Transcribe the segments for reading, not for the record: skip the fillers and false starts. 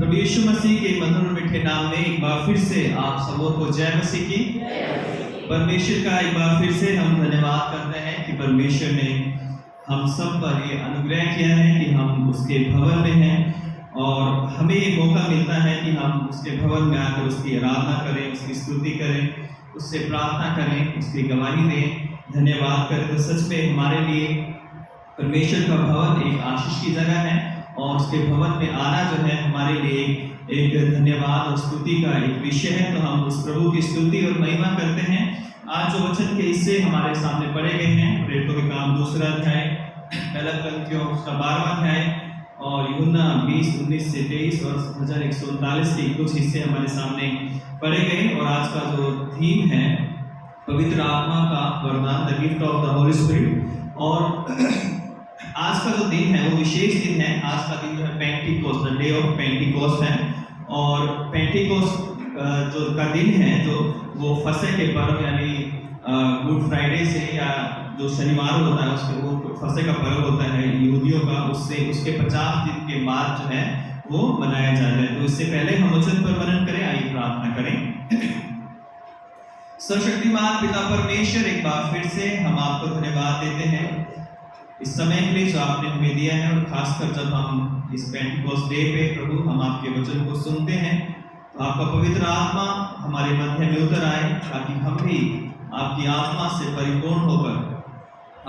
प्रभु यीशु मसीह के मधुर मीठे नाम में एक बार फिर से आप सबों को जय मसीह की। परमेश्वर का एक बार फिर से हम धन्यवाद करते हैं कि परमेश्वर ने हम सब पर ये अनुग्रह किया है कि हम उसके भवन में हैं और हमें ये मौका मिलता है कि हम उसके भवन में आकर उसकी आराधना करें, उसकी स्तुति करें, उससे प्रार्थना करें, उसकी गवाही दें, धन्यवाद करें। तो सच में हमारे लिए परमेश्वर का भवन एक आशीष की जगह है और उसके भवन में आना जो है हमारे लिए एक धन्यवाद और स्तुति का एक विषय है। तो हम उस प्रभु की स्तुति और महिमा करते हैं। आज जो वचन के हिस्से हमारे सामने पढ़े गए हैं, प्रेरितों के काम 2 अध्याय, पहला करंथियों उसका 12वां अध्याय और यूहन्ना 20:19 से 23 और भजन 139 के कुछ हिस्से हमारे सामने पढ़े गए। और आज का जो थीम है पवित्र आत्मा का वरदान, the gift of the Holi spirit. और आज का जो दिन है वो विशेष दिन है। आज का दिन जो है Pentecost, the day of Pentecost है। और पेंटिकोस्ट जो का दिन है जो वो फसह के पर्व यानी गुड फ्राइडे से या जो शनिवार होता है उसके वो फसह का पर्व होता है यहूदियों का, उससे उसके 50 दिन के बाद जो है वो मनाया जाता है। तो इससे पहले हम वचन पर मनन करें, आइए प्रार्थना करें। सर्वशक्तिमान पिता परमेश्वर, एक बार फिर से हम आपको धन्यवाद देते हैं इस समय के लिए जो आपने हमें दिया है। और खासकर जब हम इस पेंटिकोस्ट डे पे प्रभु हम आपके वचन को सुनते हैं तो आपका पवित्र आत्मा हमारे मध्य में उतर आए ताकि हम भी आपकी आत्मा से परिपूर्ण होकर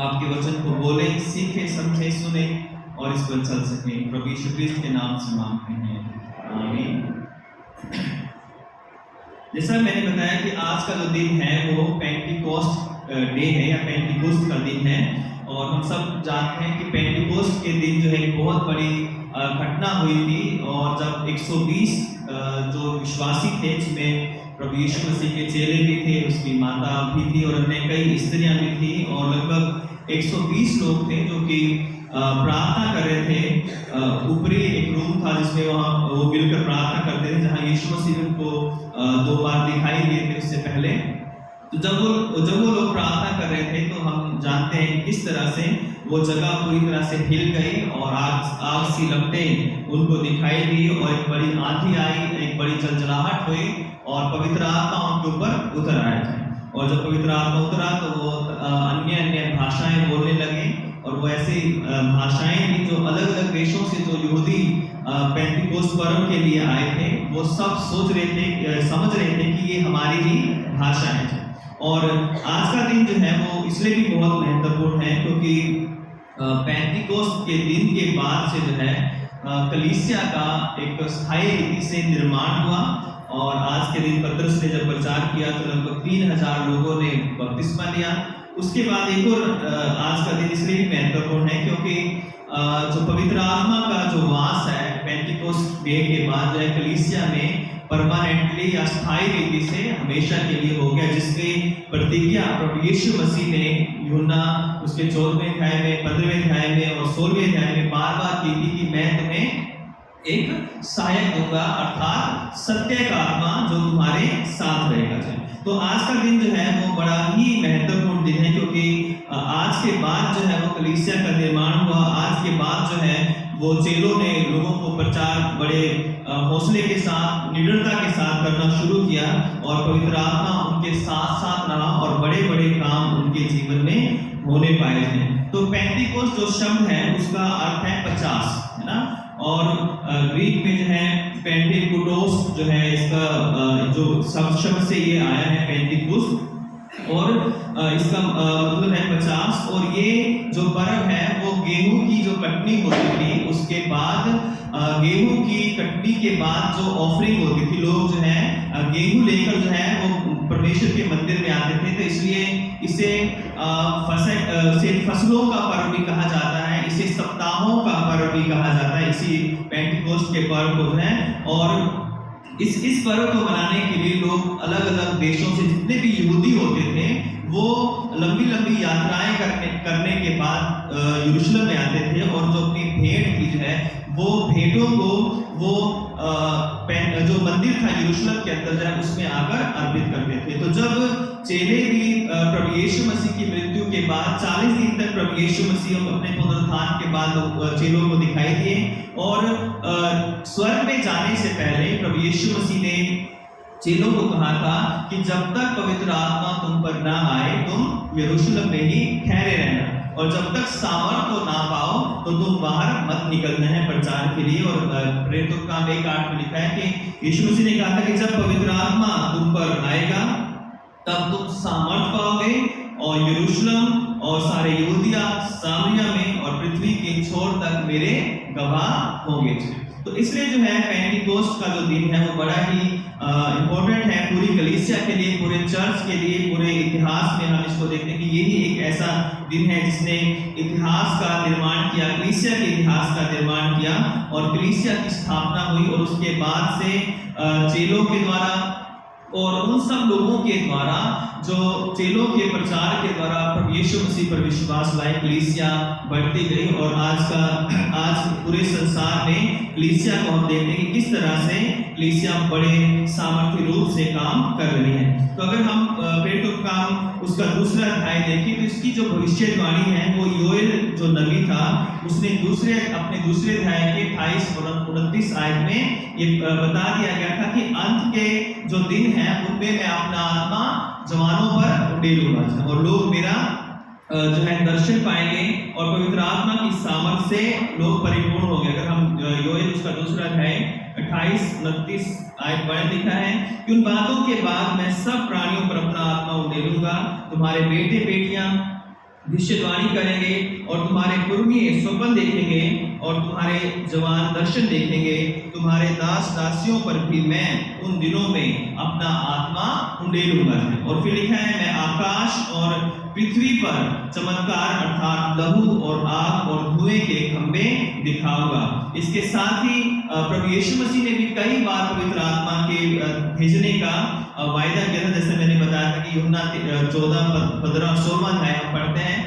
आपके वचन को बोले, सीखे, समझे, सुने और इस पर चल सके। प्रभु यीशु क्रिस्त के नाम से मांगते हैं, आमीन। जैसा मैंने बताया कि आज का जो दिन है वो पेंटिकोस्ट डे है या पेंटिकोस्ट का दिन है। और हम सब जानते हैं कि पेंटिकोस्ट के दिन जो है एक बहुत बड़ी घटना हुई थी। और जब 120 जो विश्वासी थे, जिसमें प्रभु यीशु मसीह के चेले भी थे, उसकी माता भी थी और अन्य कई स्त्रियां भी थी और लगभग 120 लोग थे जो कि प्रार्थना कर रहे थे। ऊपरी एक रूम था जिसमें वहाँ वो मिलकर प्रार्थना करते थे, जहाँ यीशु मसीह उनको 2 बार दिखाई दिए थे उससे पहले। तो जब वो लोग प्रार्थना कर रहे थे तो हम जानते हैं किस तरह से वो जगह पूरी तरह से हिल गई और आग सी लपटें उनको दिखाई दी और एक बड़ी आंधी आई, एक बड़ी जलजलाहट हुई और पवित्र आत्मा उनके ऊपर उतर आए थे। और जब पवित्र आत्मा उतरा तो वो अन्य भाषाएं बोलने लगे। और वो ऐसी भाषाएं थी जो अलग अलग देशों से जो यहूदी पेंटिकोस्ट पर्व के लिए आए थे वो सब सोच रहे थे, समझ रहे थे कि ये हमारी ही भाषाएं हैं। और आज का दिन जो है वो इसलिए भी बहुत महत्वपूर्ण है क्योंकि पेंटिकोस्ट के दिन के बाद से जो है कलीसिया का एक स्थायी रीति से निर्माण हुआ। और आज के दिन पतरस ने जब प्रचार किया तो लगभग 3000 लोगों ने बपतिस्मा लिया। उसके बाद एक और आज का दिन इसलिए भी महत्वपूर्ण है क्योंकि जो पवित्र आत्मा का जो वास है पेंटिकोस्ट डे के बाद जो है कलीसिया में परमानेंटली या स्थायी रीति से हमेशा के लिए हो गया, जिसकी प्रतिज्ञा प्रभु यीशु मसीह ने यूहन्ना उसके 14वें अध्याय में, 15वें अध्याय में और 16वें अध्याय में बार-बार की थी कि मैं तुम्हें एक सहायक दूंगा, अर्थात सत्य का आत्मा जो तुम्हारे साथ रहेगा। तो आज का दिन जो है वो बड़ा ही महत्वपूर्ण दिन है क्योंकि आज के बाद जो है वो कलीसिया का निर्माण हुआ। आज के बाद जो है वो चेलों ने लोगों को प्रचार बड़े हौसले के साथ, निडरता के साथ करना शुरू किया और पवित्र आत्मा उनके साथ साथ रहा और बड़े बड़े काम उनके जीवन में होने पाए हैं। तो पेंटिकोस्ट जो शब्द है उसका अर्थ है 50, है ना। और ग्रीक में जो है पेंटिकुटोस जो है इसका जो शब्द से ये आया है पेंटिकुस और इसका मतलब है 50। और ये जो पर्व है वो गेहूं की जो कटनी होती थी उसके बाद, गेहूं की कटनी के बाद जो ऑफरिंग होती थी, लोग जो है गेहूं लेकर जो है वो परमेश्वर के मंदिर में आते थे। तो इसलिए इसे फसलों का पर्व भी कहा जाता है, इसे सप्ताहों का पर्व भी कहा जाता है, इसी पेंटिकोस्ट के पर्व को है। और इस पर्व को मनाने के लिए लोग अलग अलग देशों से, जितने भी यहूदी होते थे, वो लंबी लंबी यात्राएं करने के बाद यरूशलेम में आते थे और जो अपनी भेंट थी जो है वो भेंटों को वो जो मंदिर था यरूशलेम के अंदर जो है उसमें आकर अर्पित करते थे। तो जब चेले भी प्रभु यीशु मसीह की मृत्यु के बाद 40 दिन तक प्रभु यीशु मसीह अपने पुनरुत्थान के बाद चेलों को दिखाई दिए और स्वर्ग में जाने से पहले प्रभु यीशु मसीह ने चेलों को कहा था कि जब तक पवित्र आत्मा तुम पर ना आए तुम यरूशलेम में ही ठहरे रहना, और जब तक सामर्थ को ना पाओ तो तुम बाहर मत निकलना है प्रचार के लिए। और प्रेरितों का 1:8 में लिखा है कि यीशु मसीह ने कहा था कि जब पवित्र आत्मा तुम पर आएगा तब तुम सामर्थ पाओगे और यरूशलेम और सारे यहूदिया, सामरिया में और पृथ्वी के छोर तक मेरे गवाह होंगे। तो इसलिए जो है पेंटिकोस्ट का जो दिन है वो बड़ा ही इम्पोर्टेंट है पूरी कलीसिया के लिए, पूरे चर्च के लिए, पूरे इतिहास में हम इसको देखते हैं कि यही एक ऐसा दिन है जिसने इतिहास का निर्माण किया, कलीसिया के इतिहास का निर्माण किया और कलीसिया की स्थापना हुई। और उसके बाद से चेलों के द्वारा और उन सब लोगों के द्वारा जो चेलों के प्रचार के द्वारा प्रभु यीशु मसीह पर विश्वास लाए कलीसिया बढ़ती गई। और आज पूरे संसार में कलीसिया को हम देखते हैं कि किस तरह से कलीसिया बड़े सामर्थ्य रूप से काम कर रही है। तो अगर हम प्रेरितों का काम उसका दूसरा अध्याय देखें तो इसकी जो भविष्यवाणी है वो योएल जो नबी था उसने अपने दूसरे अध्याय के 28 और 29 आयत में ये बता दिया गया था कि अंत के जो दिन है उनमें मैं अपना आत्मा जवानों पर उंडेलूंगा और लोग मेरा जो है दर्शन पाएंगे और पवित्र आत्मा की सामर्थ्य से लोग परिपूर्ण होंगे। अगर हम योएल उसका दूसरा अध्याय 28-29 आयत में लिखा है कि उन बातों के बाद मैं सब प्राणियों पर अपना आत्मा उंडेलूंगा, तुम्हारे बेटे बेटियां भविष्यवाणी करेंगे और तुम्हारे पुरनिये स्वप्न देखेंगे और तुम्हारे जवान दर्शन देखेंगे, तुम्हारे दास दासियों पर भी मैं उन दिनों में अपना आत्मा उंडेलूंगा। और फिर लिखा है मैं आकाश और पृथ्वी पर चमत्कार अर्थात लहू और आग और धुएं के खंभे दिखाऊंगा। इसके साथ ही प्रभु यीशु मसीह ने भी कई बार पवित्र आत्मा के भेजने का वायदा किया था, जैसे मैंने बताया था कि यूहन्ना 14, 15 और 16 अध्याय हम पढ़ते हैं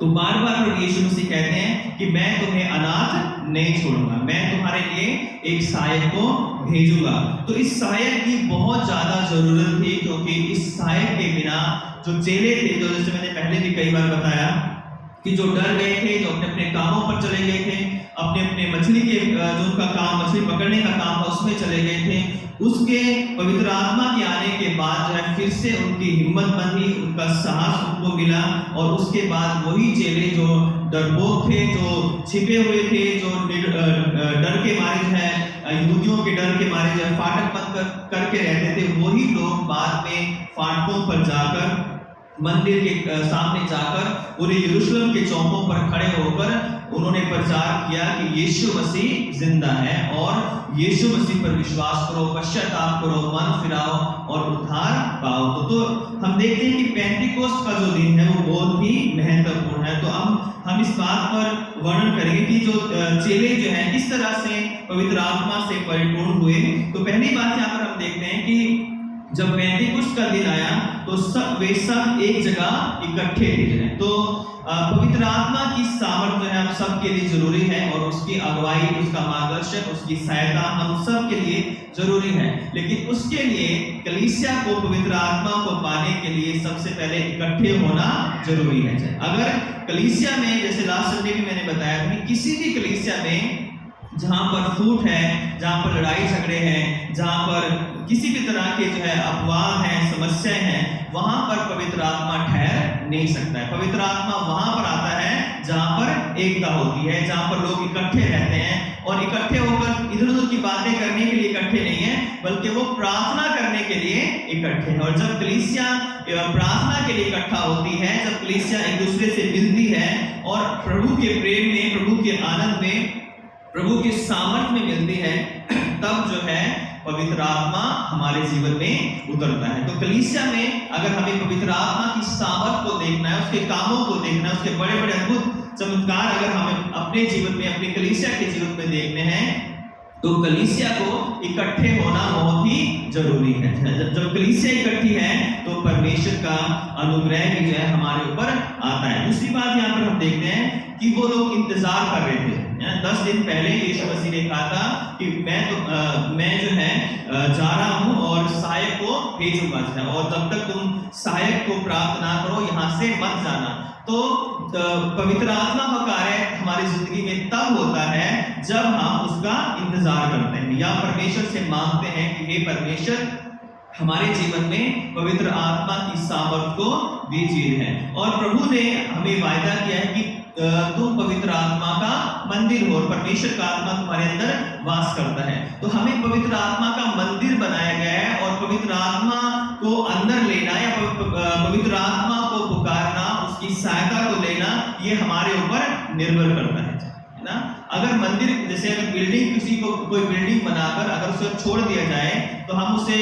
तो बार बार प्रभु यीशु मसीह कहते हैं कि मैं तुम्हें अनाथ नहीं छोड़ूंगा, मैं तुम्हारे लिए एक सहायक को भेजूंगा। तो इस सहायक की बहुत ज्यादा जरूरत थी क्योंकि इस सहायक के बिना जो चेले थे, जो जैसे मैंने पहले भी कई बार बताया कि जो डर गए थे, जो अपने अपने कामों पर चले गए थे, अपने अपने मछली के जो उनका काम मछली पकड़ने का काम था उसमें चले गए थे, उसके पवित्र आत्मा के आने के बाद जो है फिर से उनकी हिम्मत बंधी, उनका साहस उनको मिला और उसके बाद वही चेले जो डरपोक थे, जो छिपे हुए थे, जो डर के मारे जो है यहूदियों के डर के मारे जो है फाटक बंद करके रहते थे, वही लोग बाद में फाटकों पर जाकर मंदिर के सामने जाकर पूरे यरूशलेम के चौकों पर खड़े होकर उन्होंने प्रचार किया कि यीशु मसीह जिंदा है और यीशु मसीह पर विश्वास करो, पश्चाताप करो, मन फिराओ और उद्धार पाओ। तो हम देखते हैं कि पेंटिकोस्ट का जो दिन है वो बहुत ही महत्वपूर्ण है। तो हम इस बात पर वर्णन करेंगे कि जो चेले जो हैं किस तरह से पवित्र आत्मा से परिपूर्ण हुए। तो पहली बात यहाँ पर हम देखते हैं कि जब पेंटिकोस्ट का दिन आया तो वे सब एक जगह इकट्ठे थे। तो पवित्र आत्मा की सामर्थ्य जो है हम सब के लिए जरूरी है और उसकी अगुवाई, उसका मार्गदर्शन, उसकी सहायता हम सब के लिए जरूरी है। लेकिन उसके लिए कलीसिया को पवित्र आत्मा को पाने के लिए सबसे पहले इकट्ठे होना जरूरी है। अगर कलीसिया में, जैसे लास्ट संडे भी मैंने बताया था कि किसी भी कलीसिया में जहां पर फूट है, जहां पर लड़ाई झगड़े हैं, जहां पर किसी भी तरह के जो है अपवाद हैं, समस्याएं हैं, वहां पर पवित्र आत्मा ठहर नहीं सकता है। पवित्र आत्मा वहां पर आता है जहां पर एकता होती है, जहां पर लोग इकट्ठे रहते हैं और इकट्ठे होकर इधर उधर की बातें करने के लिए इकट्ठे नहीं है, बल्कि वो प्रार्थना करने के लिए इकट्ठे हैं। और जब कलीसिया प्रार्थना के लिए इकट्ठा होती है, जब कलीसिया एक दूसरे से मिलती है और प्रभु के प्रेम में, प्रभु के आनंद में, प्रभु के सामर्थ्य में मिलती है, तब जो है पवित्र आत्मा हमारे जीवन में उतरता है। तो कलीसिया में अगर हमें पवित्र आत्मा की सामर्थ्य को देखना है, उसके कामों को देखना है, उसके बड़े बड़े अद्भुत चमत्कार अगर हमें अपने जीवन में, अपनी कलीसिया के जीवन में देखने हैं, तो कलीसिया को इकट्ठे होना बहुत ही जरूरी है। जब कलीसिया इकट्ठी है तो परमेश्वर का अनुग्रह भी जो है हमारे ऊपर आता है। दूसरी बात यहाँ पर हम देखते हैं कि वो लोग इंतजार कर रहे थे, 10 दिन पहले यीशु मसीह ने कहा था कि मैं जो है जा रहा हूँ और सहायक को भेजूंगा, और जब तक तुम सहायक को प्राप्त ना करो यहाँ से मत जाना। तो पवित्र आत्मा का कार्य हमारी जिंदगी में तब होता है जब हम उसका इंतजार करते हैं या परमेश्वर से मांगते हैं कि हे परमेश्वर, हमारे जीवन में पवित्र आत्मा की सामर्थ को दीजिए है। और प्रभु ने हमें वायदा किया है कि तुम पवित्र आत्मा का मंदिर हो और परमेश्वर का आत्मा तुम्हारे अंदर वास करता है। तो हमें पवित्र आत्मा का मंदिर बनाया गया है और पवित्र आत्मा को अंदर लेना या पवित्र आत्मा को पुकारना, उसकी सहायता को लेना, ये हमारे ऊपर निर्भर करता है ना। अगर मंदिर, जैसे अगर बिल्डिंग, किसी को कोई बिल्डिंग बनाकर अगर उसे छोड़ दिया जाए तो हम उसे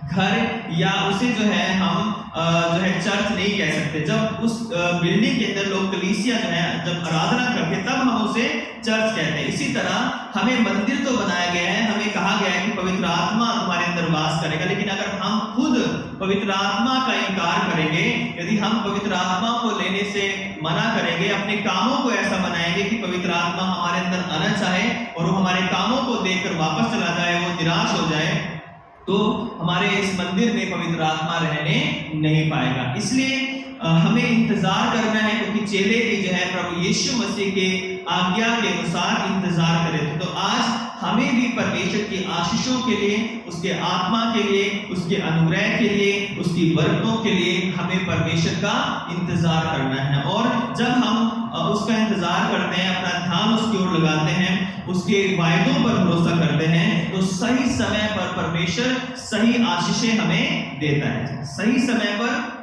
घर या उसे जो है हम जो है चर्च नहीं कह सकते। जब उस बिल्डिंग के अंदर लोग कलीसिया जो है जब आराधना करते तब हम उसे चर्च कहते हैं। इसी तरह हमें मंदिर तो बनाया गया है, हमें कहा गया है कि पवित्र आत्मा तुम्हारे अंदर वास करेगा, लेकिन अगर हम खुद पवित्र आत्मा का इनकार करेंगे, यदि हम पवित्र आत्मा को लेने से मना करेंगे, अपने कामों को ऐसा बनाएंगे कि पवित्र आत्मा हमारे अंदर आना चाहे और वो हमारे कामों को देखकर वापस चला जाए, वो निराश हो जाए, तो हमारे इस मंदिर में पवित्र आत्मा रहने नहीं पाएगा। इसलिए हमें इंतजार करना है, क्योंकि चेले भी जो है प्रभु यीशु मसीह के आज्ञा के अनुसार इंतजार करे थे। तो आज हमें भी परमेश्वर की आशीषों के लिए, उसके आत्मा के लिए, उसके अनुग्रह के लिए, उसकी बरकतों के लिए हमें परमेश्वर का इंतजार करना है। और जब हम उसका इंतजार करते हैं, अपना ध्यान उसकी ओर लगाते हैं, उसके वायदों पर भरोसा करते हैं, तो सही समय पर परमेश्वर सही आशीषें हमें देता है। सही समय पर,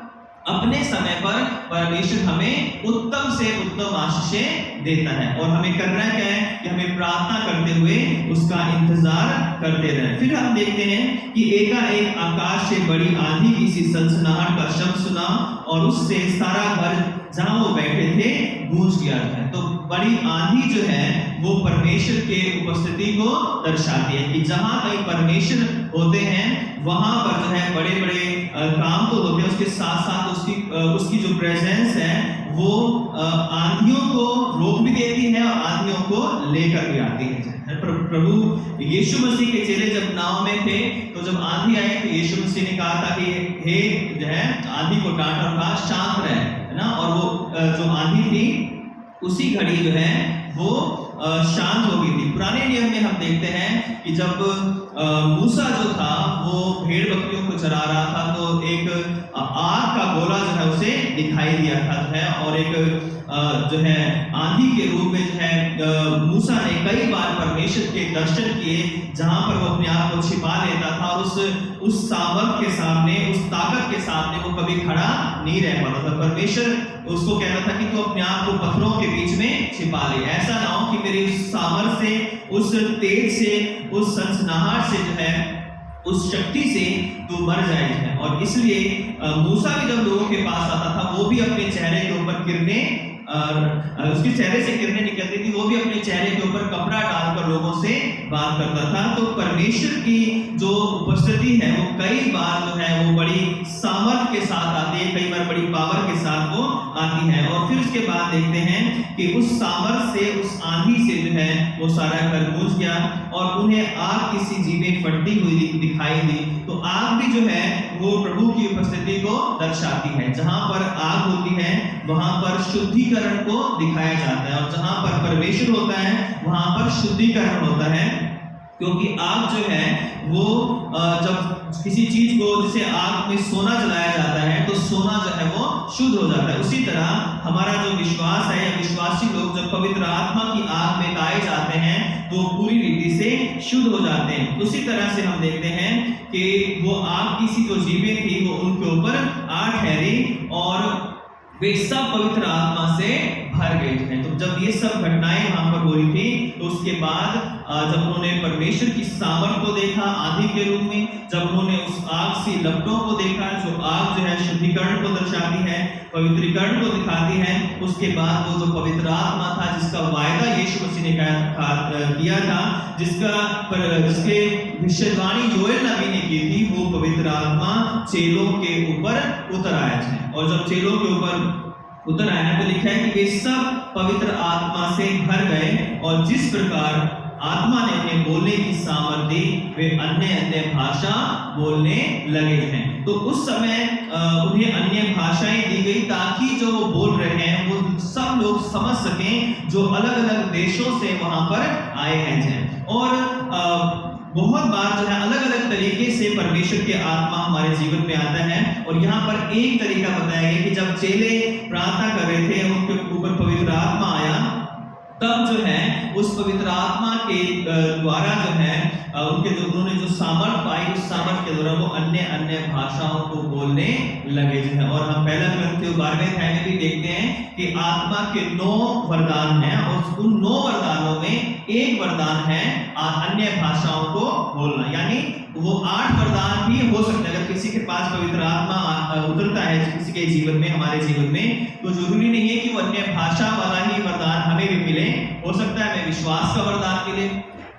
अपने समय पर परमेश्वर हमें उत्तम से उत्तम आशीषें देता है। और हमें करना क्या है कि हमें प्रार्थना करते हुए उसका इंतजार करते रहें। फिर हम देखते हैं कि एकाएक आकाश से बड़ी आंधी की सी सनसनाहट का शब्द सुना और उससे सारा घर जहां वो बैठे थे गूंज गया है। तो बड़ी आंधी जो है वो परमेश्वर के उपस्थिति को दर्शाती है कि जहां कहीं परमेश्वर होते हैं वहां पर जो है बड़े बड़े काम तो होते हैं, उसके साथ साथ उसकी जो प्रेजेंस है वो आंधियों को रोक भी देती है और आंधियों को लेकर भी आती है। प्रभु यीशु मसीह के चेले जब नाव में थे तो जब आंधी आई तो यीशु मसीह ने कहा था कि हे जो है आंधी को डांटा और कहा शांत रहे, है ना। और वो जो आंधी थी उसी घड़ी जो है वो शांत हो गई थी। पुराने नियम में हम देखते हैं कि जब मूसा जो था वो भेड़ बकरियों को चरा रहा था तो एक आग का गोला जो है उसे दिखाई दिया था जो है, और एक जो है आंधी के रूप में जो है मूसा ने कई बार परमेश्वर के दर्शन किए जहां पर वो अपने आप को छिपा लेता था और उस सामर्थ के सामने, उस ताकत के सामने वो कभी खड़ा नहीं रह पाता था। परमेश्वर उसको कहता था कि तू अपने आप को पत्थरों के बीच में छिपा ले, ऐसा ना हो कि मेरी उस सामर्थ से, उस तेज से, उस सनसनाहट से जो है, उस शक्ति से तू मर जाए है। और इसलिए मूसा भी जब लोगों के पास आता था वो भी अपने चेहरे के ऊपर किरणें, उसके चेहरे से किरणें निकलती थी, वो भी अपने चेहरे के ऊपर कपड़ा डालकर लोगों से बात करता था। तो परमेश्वर की जो उपस्थिति है वो कई बार जो है वो बड़ी सामर्थ के साथ आती है, कई बार बड़ी पावर के साथ वो आती है। और फिर उसके बाद देखते हैं कि उस सामर्थ से, उस आंधी से जो है वो सारा घर गूंज गया और उन्हें आग की सी जीभें फटती हुई दिखाई दी। तो आग भी जो है वो प्रभु की उपस्थिति को दर्शाती है। जहां पर आग होती है वहां पर शुद्धिकरण को दिखाया जाता है, और जहां पर परमेश्वर होता है वहां पर शुद्धिकरण होता है। क्योंकि आग जो है वो जब किसी चीज को, जैसे आग में सोना जलाया जाता है तो सोना जो है वो शुद्ध हो जाता है, उसी तरह हमारा जो विश्वास है या विश्वासी लोग जब पवित्र आत्मा की आग में गाए जाते हैं तो पूरी रीति से शुद्ध हो जाते हैं। उसी तरह से हम देखते हैं कि वो आग की सी जो जीभें थी वो उनके ऊपर आ ठहरी और वे सब पवित्र आत्मा से भर गए हैं। तो जब ये सब घटनाएं वहां पर हो रही थी तो उसके बाद जब उन्होंने परमेश्वर की सामर्थ को देखा आंधी के रूप में, जब उन्होंने उस आग सी लपटों को देखा, जो आग जो है शुद्धिकरण को दर्शाती है, पवित्रीकरण को दिखाती है, उसके बाद वो जो पवित्र आत्मा था जिसका वायदा यीशु मसीह ने किया था, जिसके भविष्यवाणी योएल नबी ने की थी, वो पवित्र आत्मा चेलों के ऊपर उतर आया है। और जब चेलों के ऊपर उत्तर आया है, तो लिखा है कि वे सब पवित्र आत्मा से भर गए और जिस प्रकार आत्मा ने उन्हें बोलने की सामर्थ दी वे अन्य अन्य भाषा बोलने लगे हैं। तो उस समय उन्हें अन्य भाषाएं दी गई ताकि जो वो बोल रहे हैं वो सब लोग समझ सकें जो अलग अलग देशों से वहां पर आए हैं। और बहुत बार जो है अलग अलग तरीके से परमेश्वर के आत्मा हमारे जीवन में आता है। और यहाँ पर एक तरीका बताया गया कि जब चेले प्रार्थना कर रहे थे उनके ऊपर पवित्र आत्मा आया, तब जो है उस पवित्र आत्मा के द्वारा जो है उन्होंने जो सामर्थ पाई, उस सामर्थ के द्वारा वो अन्य अन्य भाषाओं को बोलने लगे जो है। और हम पहला ग्रंथ 12वें अध्याय में भी देखते हैं कि आत्मा के 9 वरदान हैं और उन 9 वरदानों में एक वरदान है अन्य भाषाओं को बोलना। यानी वो 8 वरदान भी हो सकते हैं। अगर किसी के पास पवित्र आत्मा उतरता है किसी के जीवन में, हमारे जीवन में, तो जरूरी नहीं है कि वो अन्य भाषा वाला ही वरदान हमें भी मिले। हो सकता है हमें विश्वास का वरदान मिले,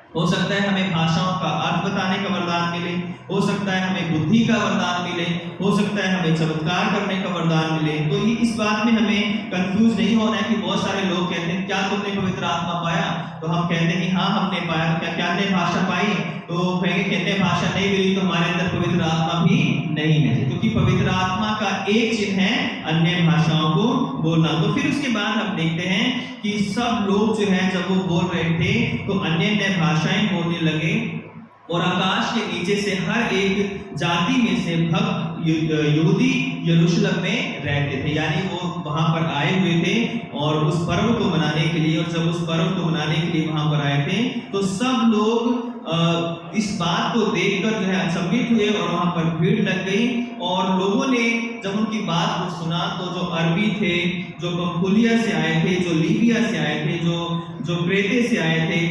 हो सकता है हमें भाषाओं का अर्थ बताने का वरदान मिले, हो सकता है हमें बुद्धि का वरदान मिले, हो सकता है हमें चमत्कार करने का वरदान मिले। तो ये इस बात में हमें कंफ्यूज नहीं होना है कि बहुत सारे लोग कहते हैं क्या तुमने पवित्र आत्मा पाया, तो हम कहते हैं कि हाँ हमने पाया। तो क्या अन्य भाषा पाई, तो कहेंगे कि अन्य भाषा नहीं मिली तो हमारे अंदर पवित्र आत्मा भी नहीं है, क्योंकि पवित्र आत्मा का एक चिन्ह है अन्य भाषाओं को बोलना। तो फिर उसके बाद हम देखते हैं कि सब लोग जो है जब वो बोल रहे थे तो अन्य अन्य भाषाएं बोलने लगे और आकाश के नीचे से हर एक जाति में से भक्त यहूदी यरूशलेम में रहते थे। यानी वो वहां पर आए हुए थे और उस पर्व को मनाने के लिए, और जब उस पर्व को मनाने के लिए वहां पर आए थे तो सब लोग इस बात को देखकर जो है अचंभित हुए और वहां पर भीड़ लग गई। और लोगों ने जब उनकी बात को सुना तो जो अरबी थे, जो पंफूलिया से आए थे, जो लीबिया से आए थे, जो क्रेते से आए थे,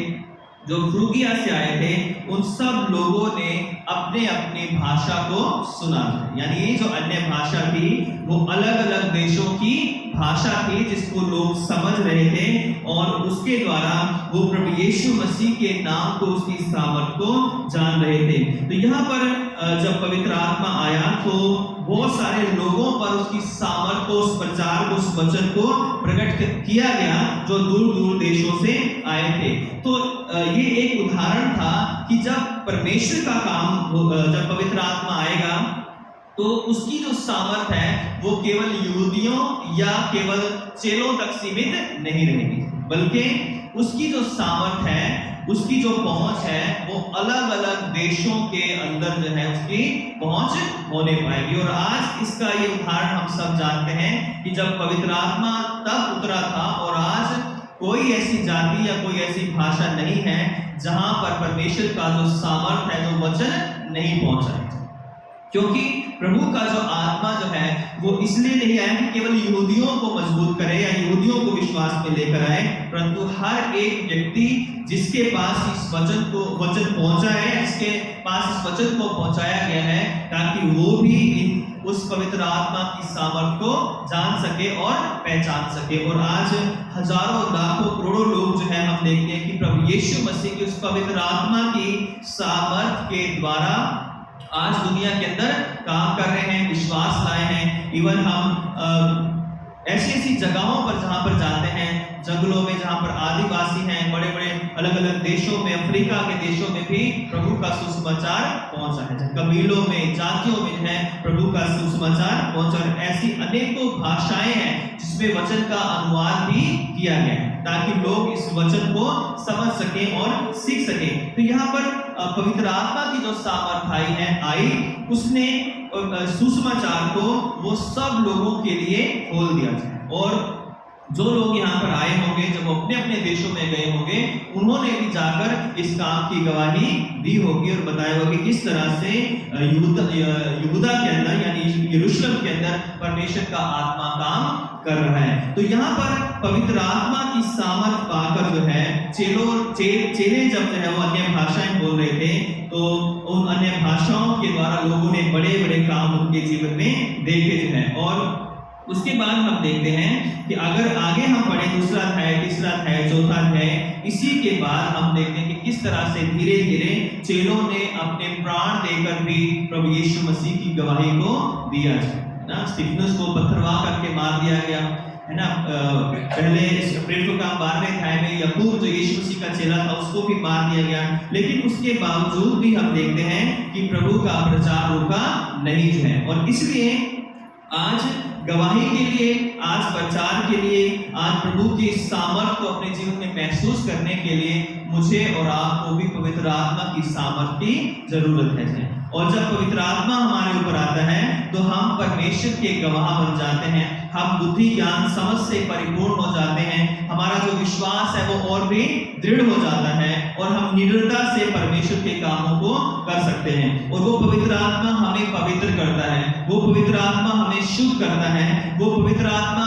जो फ्रूगिया से आए थे, उन सब लोगों ने अपने अपनी भाषा को सुना। यानी ये जो अन्य भाषा थी वो अलग अलग देशों की भाषा थी जिसको लोग समझ रहे थे और उसके द्वारा वो प्रभु यीशु मसीह के नाम को, उसकी सामर्थ को जान रहे थे। तो यहाँ पर जब पवित्र आत्मा आया तो बहुत सारे लोगों पर उसकी सामर्थ को, उस प्रचार को, उस वचन को प्रकट किया गया जो दूर दूर देशों से आए थे। तो ये एक उदाहरण था कि जब परमेश्वर का काम जब पवित्र आत्मा आएगा तो उसकी जो सामर्थ है वो केवल यहूदियों या केवल चेलों तक सीमित नहीं रहेगी, बल्कि उसकी जो सामर्थ है, उसकी जो पहुंच है वो अलग अलग देशों के अंदर जो है उसकी पहुंच होने पाएगी। और आज इसका ये उदाहरण हम सब जानते हैं कि जब पवित्र आत्मा तब उतरा था और आज कोई ऐसी जाति या कोई ऐसी भाषा नहीं है जहां पर परमेश्वर का जो सामर्थ है, जो वचन नहीं पहुंचा है। क्योंकि प्रभु का जो आत्मा जो है वो इसलिए नहीं आया कि केवल यहूदियों को मजबूत करे या यहूदियों को विश्वास में लेकर आए, परंतु हर एक व्यक्ति जिसके पास इस वचन पहुंचा है, जिसके पास इस वचन को पहुंचाया गया है, ताकि वो भी उस पवित्र आत्मा की सामर्थ को जान सके और पहचान सके। और आज हजारों लाखों करोड़ों लोग जो है हम देखते हैं कि प्रभु यीशु मसीह की उस पवित्र आत्मा की सामर्थ के द्वारा आज दुनिया के अंदर काम कर रहे हैं, विश्वास लाए हैं। इवन हम ऐसी ऐसी जगहों पर जहां पर जाते हैं, जंगलों में जहां पर आदिवासी हैं, बड़े बड़े अलग अलग देशों में, अफ्रीका के देशों में भी प्रभु का सुसमाचार पहुंचा है। कबीलों में, जातियों में है प्रभु का सुसमाचार पहुंचा। ऐसी अनेकों भाषाएं हैं जिसमें वचन का अनुवाद भी किया गया है ताकि लोग इस वचन को समझ सकें और सीख सकें। तो यहाँ पर पवित्र आत्मा की जो सामर्थ आई उसने सुसमाचार को वो सब लोगों के लिए खोल दिया जाए। और जो लोग यहाँ पर आए होंगे, जब अपने अपने देशों में गए होंगे, उन्होंने भी जाकर इस काम की गवाही दी होगी और बताया होगा कि किस तरह से यहूदा के अंदर यानी यरूशलेम के अंदर परमेश्वर का आत्मा काम कर रहा है। तो यहाँ पर पवित्र आत्मा की सामर्थ पाकर जो है चेले जब जो है वो अन्य भाषाएं बोल रहे थे, तो उन अन्य भाषाओं के द्वारा लोगों ने बड़े बड़े काम उनके जीवन में देखे जो है। और उसके बाद हम देखते हैं कि अगर आगे हम पढ़े दूसरा अध्याय, तीसरा अध्याय, चौथा अध्याय, इसी के बाद हम देखते हैं कि किस तरह से धीरे धीरे चेलों ने अपने प्राण देकर भी प्रभु यीशु मसीह की गवाही को दिया ना। स्तिफनुस को पत्थरवाह करके मार दिया गया, है ना। पहले इस प्रेरितों का 12वें अध्याय में याकूब जो यीशु मसीह का चेला था उसको भी मार दिया गया, लेकिन उसके बावजूद भी हम देखते हैं कि प्रभु का प्रचार रुका नहीं है। और इसलिए आज गवाही के लिए, आज प्रचार के लिए, आज प्रभु की सामर्थ को अपने जीवन में महसूस करने के लिए मुझे और आपको भी पवित्र आत्मा की सामर्थ की जरूरत है। और जब पवित्र आत्मा हमारे ऊपर आता है तो हम परमेश्वर के गवाह बन जाते हैं, हम बुद्धि ज्ञान समझ से परिपूर्ण हो जाते हैं, हमारा जो विश्वास है वो और भी दृढ़ हो जाता है और हम निडरता से परमेश्वर के कामों को कर सकते हैं। और वो पवित्र आत्मा हमें पवित्र करता है, वो पवित्र आत्मा हमें शुद्ध करता है, वो पवित्र आत्मा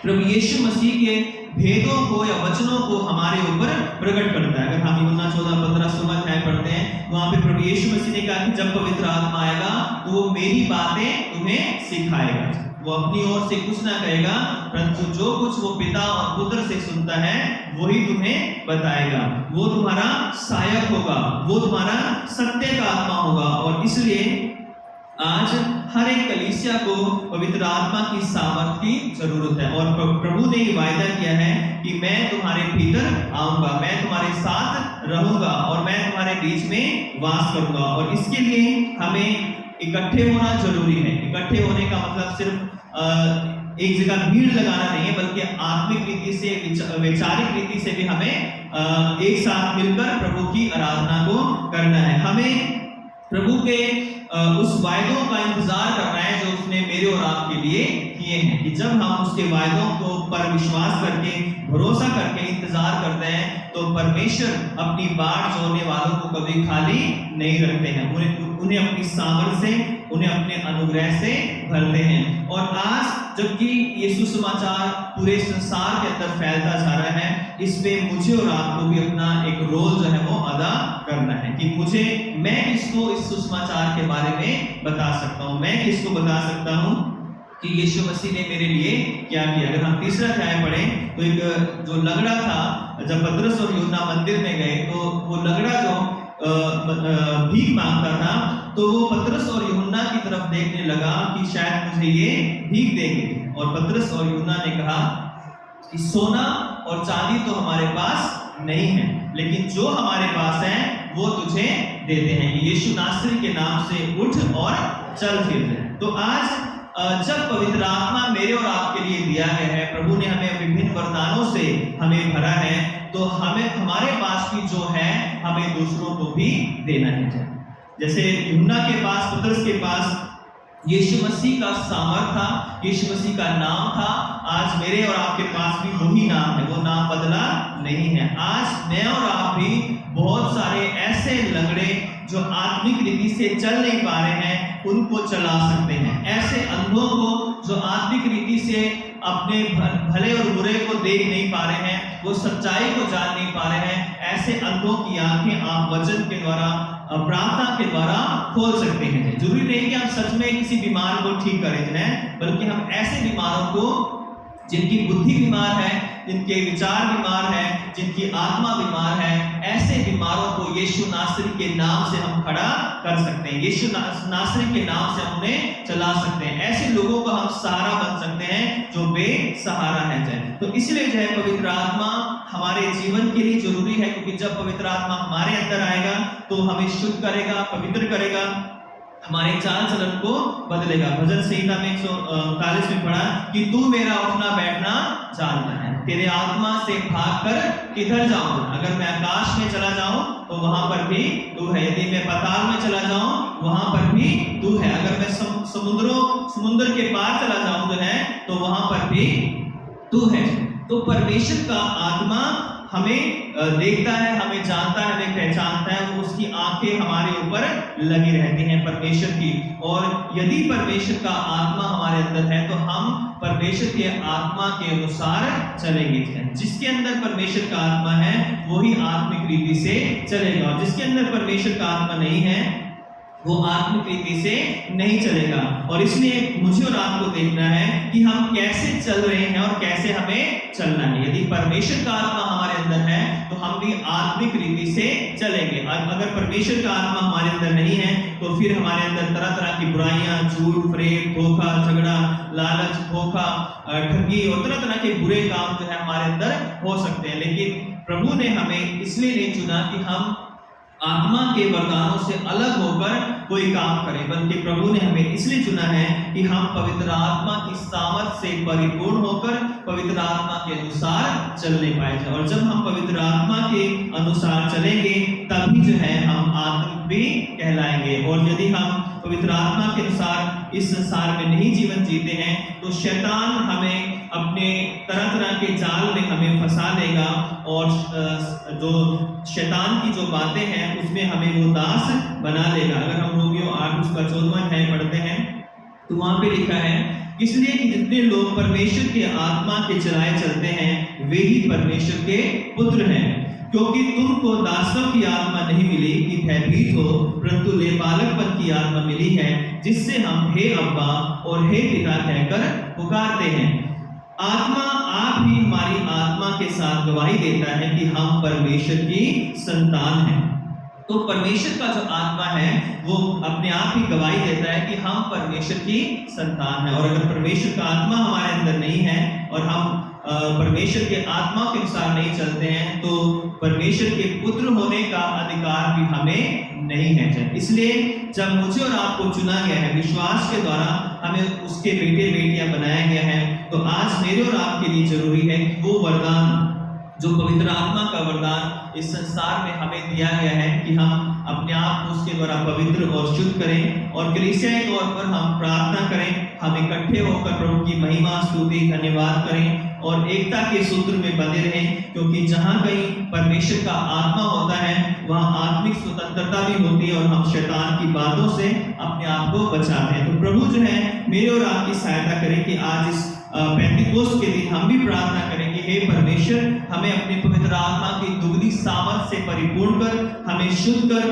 प्रभु यीशु मसीह के भेदों को या वचनों को हमारे ऊपर प्रकट करता है। अगर हम यूहन्ना 14:15 अध्याय पढ़ते हैं, वहां पे प्रभु यीशु मसीह ने कहा कि जब पवित्र आत्मा आएगा तो वो मेरी बातें तुम्हें सिखाएगा। वो अपनी ओर से कुछ ना कहेगा, परंतु जो कुछ वो पिता और पुत्र से सुनता है वही तुम्हें बताएगा। वो तुम्हारा सहायक होगा, वो तुम्हारा सत्य का आत्मा होगा। और इसलिए आज हर एक कलीसिया को पवित्र आत्मा की सामर्थ की जरूरत है। और प्रभु ने ये वायदा किया है कि मैं तुम्हारे भीतर आऊंगा, मैं तुम्हारे साथ रहूंगा और मैं तुम्हारे बीच में वास करूंगा। और इसके लिए हमें इकट्ठे होना जरूरी है। इकट्ठे होने का मतलब सिर्फ एक जगह भीड़ लगाना नहीं है, बल्कि आत्मिक रीति से, वैचारिक रीति से भी हमें एक साथ मिलकर प्रभु की आराधना को करना है। हमें प्रभु के उस वायदों का इंतजार करना है जो उसने मेरे और आपके लिए किए हैं, कि जब हम उसके वायदों को पर विश्वास करके, भरोसा करके इंतजार करते हैं तो परमेश्वर अपनी बाट जोड़ने वालों को कभी खाली नहीं रखते हैं, उन्हें अपनी सामर्थ से, उन्हें अपने अनुग्रह से भरते हैं। और आज जबकि ये सुसमाचार पूरे संसार के अंदर फैलता जा रहा है, इसमें मुझे और आपको भी अपना एक रोल जो है वो अदा करना है कि मैं किसको इस सुसमाचार के बारे में बता सकता हूँ, मैं किसको बता सकता हूँ कि यीशु मसीह ने मेरे लिए क्या किया। अगर हम तीसरा अध्याय पढ़ें तो एक जो लंगड़ा था, जब पतरस और यूहन्ना मंदिर में गए तो वो लंगड़ा जो भीख मांगता था, तो वो पतरस और यूहन्ना की तरफ देखने लगा कि शायद मुझे ये भीख देंगे। और पतरस और यूहन्ना ने कहा कि सोना और चांदी तो हमारे पास नहीं है, लेकिन जो हमारे पास है वो तुझे देते हैं, यीशु नासरी के नाम से उठ और चल फिर। तो आज जब पवित्र आत्मा मेरे और आपके लिए दिया गया है, प्रभु ने हमें विभिन्न वरदानों से हमें भरा है, तो हमें हमारे पास भी जो है हमें दूसरों को भी देना है। जैसे यूहन्ना के पास, पतरस के पास यीशु मसीह का सामर्थ था, यीशु मसीह का नाम था, आज मेरे और आपके पास भी वही नाम है, वो नाम बदला नहीं है। आज मैं और आप भी बहुत सारे ऐसे लंगड़े जो आत्मिक रीति से चल नहीं पा रहे हैं उनको चला सकते हैं, ऐसे अंधों को जो आत्मिक रीति से अपने भले और बुरे को देख नहीं पा रहे हैं, वो सच्चाई को जान नहीं पा रहे हैं, ऐसे अंधों की आंखें आप वचन के द्वारा, प्रार्थना के द्वारा खोल सकते हैं। जरूरी नहीं कि हम सच में किसी बीमार को ठीक करें, बल्कि हम ऐसे बीमारों को जिनकी बुद्धि बीमार है, जिनके विचार बीमार है, जिनकी आत्मा बीमार है, ऐसे बीमारों को यीशु नासरी के नाम से हम खड़ा कर सकते हैं, यीशु नासरी के नाम से हम उन्हें चला सकते हैं। ऐसे लोगों का हम सहारा बन सकते हैं जो बेसहारा है। तो इसलिए जो है पवित्र आत्मा हमारे जीवन के लिए जरूरी है, क्योंकि जब पवित्र आत्मा हमारे अंदर आएगा तो हमें शुद्ध करेगा, पवित्र करेगा, हमारे चाल चलन को बदलेगा। भजन संहिता में 139 में पढ़ा कि तू मेरा उठना बैठना जानता है, तेरे आत्मा से भागकर किधर जाऊं, अगर मैं आकाश में चला जाऊं तो वहां पर भी तू है, यदि मैं पाताल में चला जाऊं वहां पर भी तू है, अगर मैं समुद्र के पार चला जाऊं जो है तो वहां पर भी तू है। तो परमेश्वर का आत्मा हमें देखता है, हमें जानता है, हमें पहचानता है, वो उसकी आंखें हमारे ऊपर लगी रहती हैं परमेश्वर की। और यदि परमेश्वर का आत्मा हमारे अंदर है तो हम परमेश्वर के आत्मा के अनुसार चलेंगे। जिसके अंदर परमेश्वर का आत्मा है वही आत्मिक रीति से चलेगा, और जिसके अंदर परमेश्वर का आत्मा नहीं है वो आत्मिक रीति से नहीं चलेगा। और इसलिए मुझे और आपको देखना है कि हम कैसे चल रहे हैं और कैसे हमें चलना है। यदि परमेश्वर का आत्मा हमारे अंदर है तो हम अपनी आत्मिक रीति से चलेंगे। अगर परमेश्वर का आत्मा हमारे अंदर नहीं है तो फिर हमारे अंदर तरह तरह की बुराइयां, झूठ, प्रेम, धोखा, झगड़ा, लालच, धोखा, ठगी और तरह तरह के बुरे काम जो है हमारे अंदर हो सकते हैं। लेकिन प्रभु ने हमें इसलिए नहीं चुना कि हम आत्मा के वरदानों से अलग होकर कोई काम करें, बल्कि प्रभु ने हमें इसलिए चुना है कि हम पवित्र आत्मा की सामर्थ से परिपूर्ण होकर पवित्र आत्मा के अनुसार चलने पाए जाए। और जब हम पवित्र आत्मा के अनुसार चलेंगे तभी जो है हम आत्मिक भी कहलाएंगे। और यदि हम पवित्र आत्मा के अनुसार इस संसार में नहीं जीवन जीते हैं तो शैतान हमें अपने तरह तरह के जाल में हमें फंसा लेगा और जो शैतान की जो बातें हैं उसमें हमें वो दास बना लेगा। अगर हम रोमियो 8 उसका 14वां अध्याय पढ़ते हैं तो वहां पे लिखा है, इसलिए कि जितने लोग परमेश्वर के आत्मा के चलाए चलते हैं वे ही परमेश्वर के पुत्र हैं। क्योंकि तुमको दासों की आत्मा नहीं मिली कि भयभीत हो, परंतु लेबालकपन की आत्मा मिली है, जिससे हम हे अब्बा और हे पिता कहकर पुकारते हैं। आत्मा आप ही हमारी आत्मा के साथ गवाही देता है कि हम परमेश्वर की संतान हैं। तो परमेश्वर का जो आत्मा है वो अपने आप ही गवाही देता है कि हम परमेश्वर की संतान हैं। और अगर परमेश्वर का आत्मा हमारे अंदर नहीं है और हम परमेश्वर के आत्मा के अनुसार नहीं चलते हैं तो परमेश्वर के पुत्र होने का अधिकार भी हमें नहीं है। इसलिए जब मुझे और आपको चुना गया है, विश्वास के द्वारा हमें उसके बेटे बेटियां बनाया गया है, तो आज मेरे और आपके लिए जरूरी है कि वो वरदान जो पवित्र आत्मा का वरदान इस संसार में हमें दिया गया है कि हम अपने आप को उसके द्वारा पवित्र और शुद्ध करें और कलीसियाई तौर पर हम प्रार्थना करें, हम इकट्ठे होकर प्रभु की महिमा, स्तुति, धन्यवाद करें और एकता के सूत्र में बंधे रहें। क्योंकि जहां कहीं परमेश्वर का आत्मा होता है वहां आत्मिक स्वतंत्रता भी होती है और हम शैतान की बातों से अपने आप को बचाते हैं। तो प्रभु जो है मेरे और आपकी सहायता करें कि आज इस पेंटिकोस्ट के दिन हम भी प्रार्थना करें कि हे परमेश्वर, हमें अपने पवित्र आत्मा की दुगनी सामर्थ से परिपूर्ण कर, हमें शुद्ध कर,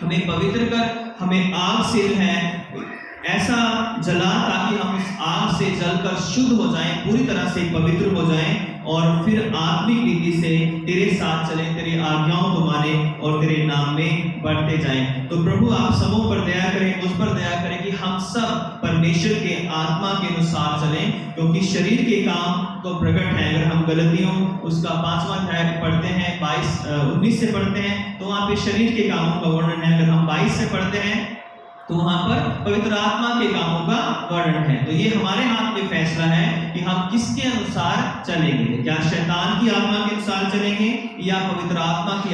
हमें पवित्र कर, हमें आग से है ऐसा जला ताकि हम उस आग से जलकर शुद्ध हो जाएं, पूरी तरह से पवित्र हो जाएं और फिर आत्मिक रीति से तेरे साथ चलें, तेरी आज्ञाओं को माने और तेरे नाम में बढ़ते जाएं। तो प्रभु आप सबों पर दया करें, मुझ पर दया करें कि हम सब परमेश्वर के आत्मा के अनुसार चलें, क्योंकि शरीर के काम तो प्रकट है। अगर हम गलतियों उसका 5वां अध्याय पढ़ते हैं 19 से पढ़ते हैं तो वहां पे शरीर के कामों का वर्णन है। अगर हम 22 से पढ़ते हैं तो वहां पर पवित्र आत्मा के कामों का वर्णन है। तो ये हमारे हाथ में फैसला है कि हम किसके अनुसार चलेंगे, क्या शैतान की आत्मा के अनुसार चलेंगे या पवित्र आत्मा की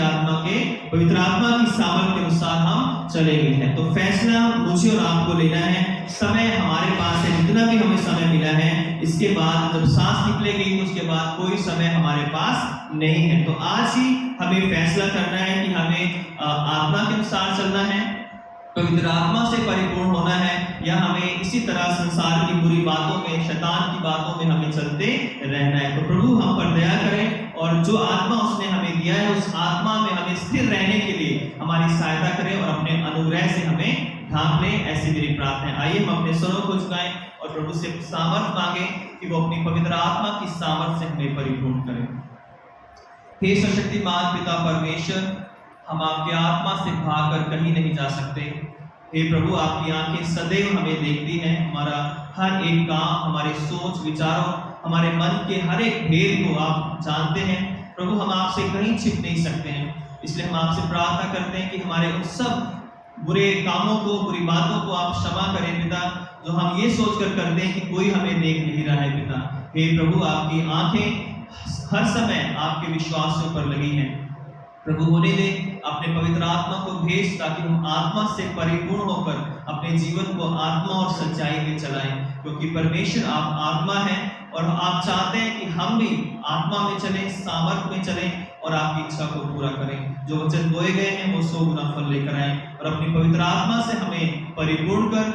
सामर्थ के अनुसार हम चलेंगे। तो फैसला मुझे और आपको लेना है। समय हमारे पास है, जितना भी हमें समय मिला है, इसके बाद जब सांस निकलेगी तो उसके बाद कोई समय हमारे पास नहीं है। तो आज ही हमें फैसला करना है कि हमें आत्मा के अनुसार चलना है, पवित्र आत्मा से परिपूर्ण होना है, या हमें इसी तरह संसार की बुरी बातों में, शैतान की बातों में हमें चलते रहना है। तो प्रभु हम पर दया करें और जो आत्मा उसने हमें दिया है उस आत्मा में हमें स्थिर रहने के लिए हमारी सहायता करें और अपने अनुग्रह से हमें ढांप लें, ऐसी मेरी प्रार्थना है। आइए हम अपने स्वरों को झुकाएं और प्रभु से सामर्थ मांगे कि वो अपनी पवित्र आत्मा की सामर्थ से हमें परिपूर्ण करें। हे सर्वशक्तिमान पिता परमेश्वर, हम आपके आत्मा से भागकर कहीं नहीं जा सकते। हे प्रभु, आपकी आंखें सदैव हमें देखती हैं, हमारा हर एक काम, हमारे सोच विचारों, हमारे मन के हर एक भेद को आप जानते हैं। प्रभु, हम आपसे कहीं छिप नहीं सकते हैं, इसलिए हम आपसे प्रार्थना करते हैं कि हमारे उन सब बुरे कामों को, बुरी बातों को आप क्षमा करें पिता, जो हम ये सोचकर करते हैं कि कोई हमें देख नहीं रहा है पिता। हे प्रभु, आपकी आंखें हर समय आपके विश्वासों पर लगी हैं। प्रभु, होने दे, अपने पवित्र आत्मा को भेज ताकि हम आत्मा से परिपूर्ण होकर अपने जीवन को आत्मा और सच्चाई में चलाएं, क्योंकि परमेश्वर आप आत्मा है और आप चाहते हैं कि हम भी आत्मा में चलें, सामर्थ में चलें और आपकी इच्छा को पूरा करें। जो वचन बोए गए हैं वो 100 गुना फल लेकर आए और अपनी पवित्र आत्मा से हमें परिपूर्ण कर,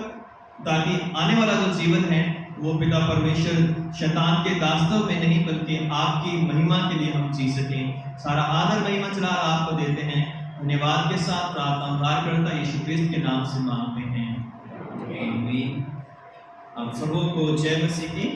ताकि आने वाला जो जीवन है वो पिता परमेश्वर शैतान के दास्तों में नहीं बल्कि आपकी महिमा के लिए हम जी सकें। सारा आदर महिमा चला आपको देते हैं। धन्यवाद के साथ प्रार्थना उद्धार करता यीशु क्रिस्त के नाम से मांगते हैं, आमीन। हम सबों को जय मसीह की।